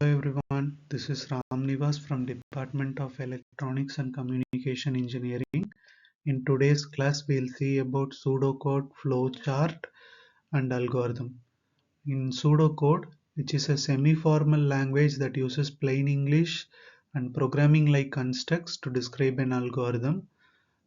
Hello everyone, this is Ram Nivas from Department of Electronics and Communication Engineering. In today's class, we'll see about pseudocode, flowchart, and algorithm. In pseudocode, which is a semi-formal language that uses plain English and programming-like constructs to describe an algorithm,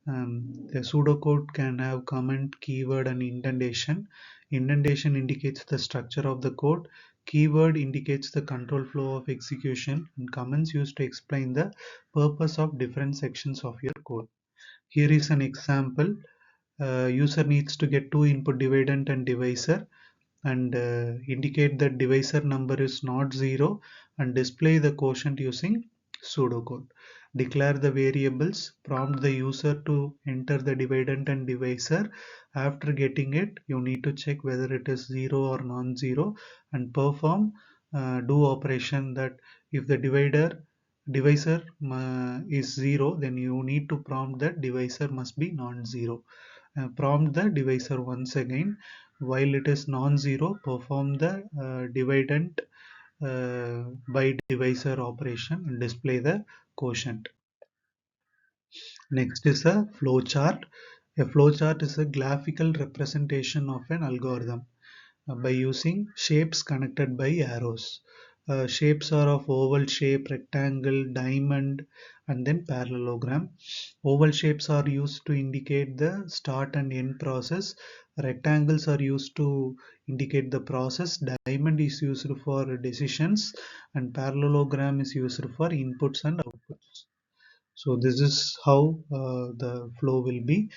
the pseudocode can have comment, keyword, and indentation. Indentation indicates the structure of the code. Keyword indicates the control flow of execution, and comments used to explain the purpose of different sections of your code. Here is an example. User needs to get two input dividend and divisor and indicate that divisor number is not 0 and display the quotient using pseudocode. Declare the variables, prompt the user to enter the dividend and divisor. After getting it, you need to check whether it is 0 or non-zero and perform do operation that if the divisor is 0, then you need to prompt that divisor must be non-zero. Prompt the divisor once again. While it is non-zero, perform the dividend by divisor operation and display the quotient. Next is a flowchart. A flowchart is a graphical representation of an algorithm by using shapes connected by arrows. Shapes are of oval shape, rectangle, diamond, and then parallelogram. Oval shapes are used to indicate the start and end process. Rectangles are used to indicate the process. Diamond is used for decisions, and parallelogram is used for inputs and outputs. So this is how the flow will be.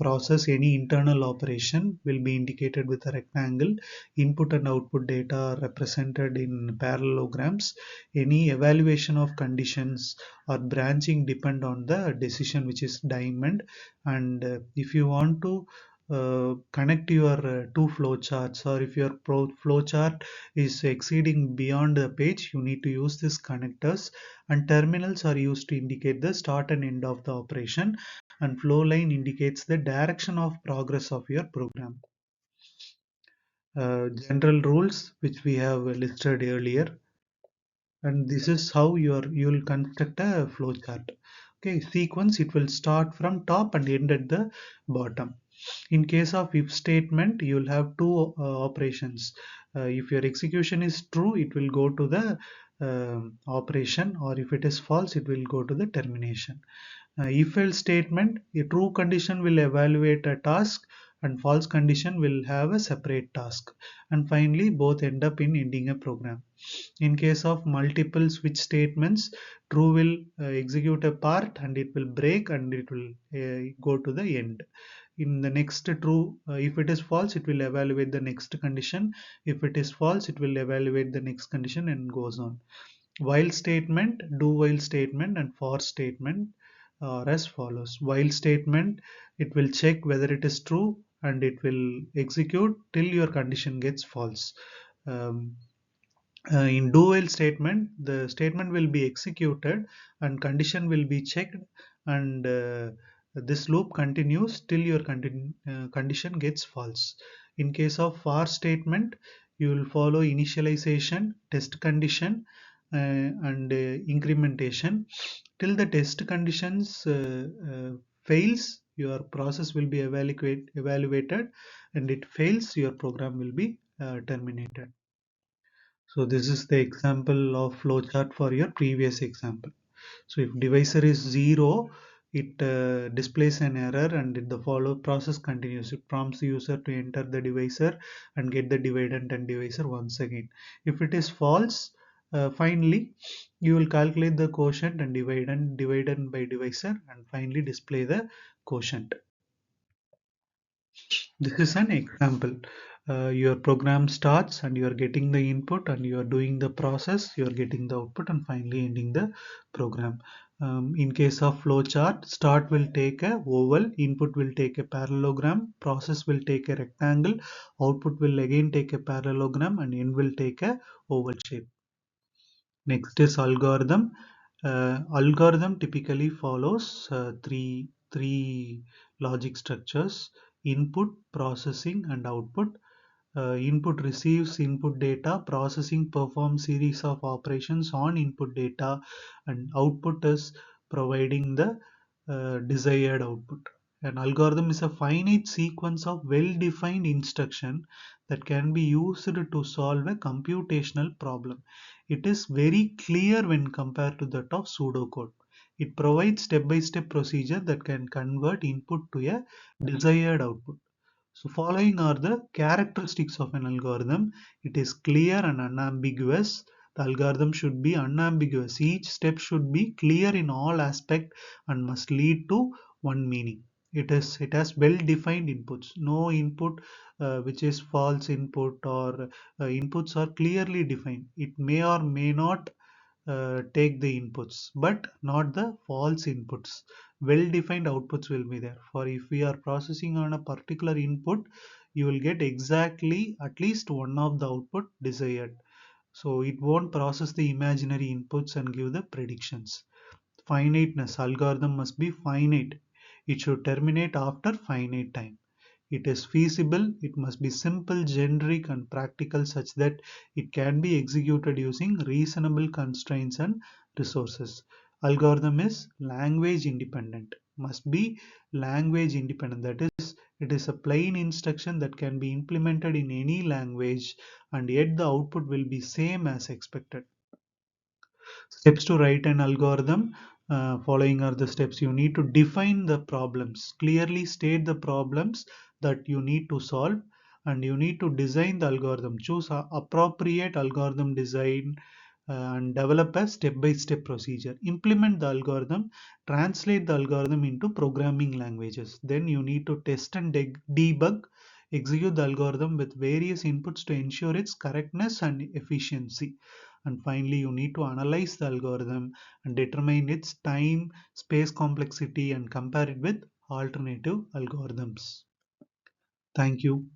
Process any internal operation will be indicated with a rectangle. Input and output data are represented in parallelograms. Any evaluation of conditions or branching depend on the decision, which is diamond. And if you want to connect your two flowcharts, or if your flowchart is exceeding beyond the page, you need to use these connectors, and terminals are used to indicate the start and end of the operation, and flow line indicates the direction of progress of your program. General rules which we have listed earlier, and this is how you'll construct a flowchart. Okay, sequence, it will start from top and end at the bottom. In case of if statement, you will have two operations. If your execution is true, it will go to the operation, or if it is false, it will go to the termination. If else statement, a true condition will evaluate a task and false condition will have a separate task, and finally both end up in ending a program. In case of multiple switch statements, true will execute a part and it will break and it will go to the end. In the next true, if it is false, it will evaluate the next condition. If it is false, it will evaluate the next condition and goes on. While statement, do while statement, and for statement are as follows. While statement, it will check whether it is true and it will execute till your condition gets false. Um, in do while statement, the statement will be executed and condition will be checked, and this loop continues till your condition gets false. In case of for statement, you will follow initialization, test condition, and incrementation till the test conditions fails. Your process will be evaluated, and it fails, your program will be terminated. So this is the example of flowchart for your previous example. So if divisor is 0, it displays an error, and the follow process continues. It prompts the user to enter the divisor and get the dividend and divisor once again. If it is false, finally you will calculate the quotient and dividend by divisor, and finally display the quotient. This is an example. Your program starts and you are getting the input, and you are doing the process, you are getting the output, and finally ending the program. In case of flowchart, start will take a oval, input will take a parallelogram, process will take a rectangle, output will again take a parallelogram, and end will take a oval shape. Next is algorithm. Algorithm typically follows three logic structures: input, processing, and output. input receives input data, processing performs series of operations on input data, and output is providing the desired output. An algorithm is a finite sequence of well-defined instruction that can be used to solve a computational problem. It is very clear when compared to that of pseudocode. It provides step-by-step procedure that can convert input to a desired output. So following are the characteristics of an algorithm. It is clear and unambiguous. The algorithm should be unambiguous. Each step should be clear in all aspect and must lead to one meaning. It has well defined inputs. No input which is false input, or inputs are clearly defined. It may or may not take the inputs, but not the false inputs. Well defined outputs will be there. For if we are processing on a particular input, you will get exactly at least one of the output desired. So it won't process the imaginary inputs and give the predictions. Finiteness: algorithm must be finite. It should terminate after finite time. It is feasible. It must be simple, generic, and practical such that it can be executed using reasonable constraints and resources. Algorithm is language independent. Must be language independent. That is, it is a plain instruction that can be implemented in any language, and yet the output will be same as expected. Steps to write an algorithm. Following are the steps. You need to define the problems, clearly state the problems that you need to solve, and you need to design the algorithm. Choose a appropriate algorithm design and develop a step-by-step procedure. Implement the algorithm, translate the algorithm into programming languages. Then you need to test and debug, execute the algorithm with various inputs to ensure its correctness and efficiency. And finally, you need to analyze the algorithm and determine its time, space complexity, and compare it with alternative algorithms. Thank you.